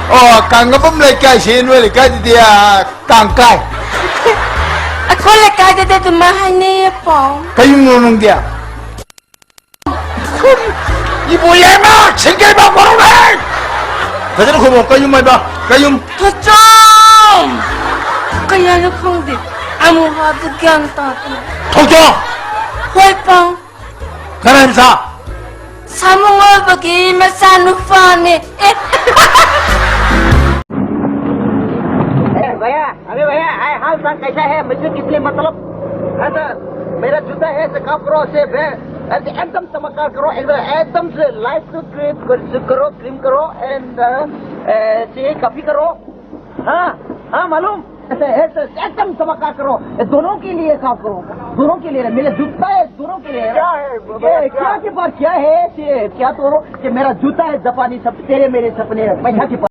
Oh, kang ngapam lekay sin we lekay dia kang kai. Ako lekay dia tumahan niya po. Kayong nunong dia. Ibu yema, singkay ba ko rin? Kasi ko mo kayong may ba? Kayong Totoo! Kaya na kong di, amo hatigyan tato. Tojo! Hoy pang, Kanan sa? sa mga bagi masano fane. भैया अरे भैया हाल चाल कैसा है मुझे किस लिए मतलब है सर मेरा जूता है कहाँ करो सेफ है एकदम चमत्कार करो एकदम से लाइट से क्रीम करो एंड कॉफी करो हाँ हाँ मालूम ऐसे एकदम चमत्कार करो दोनों के लिए काम करो दोनों के लिए मेरा जूता है दोनों के लिए क्या है क्या के पास क्या है क्या दोनों मेरा जूता है जापानी सब तेरे मेरे सपने पैसा के पास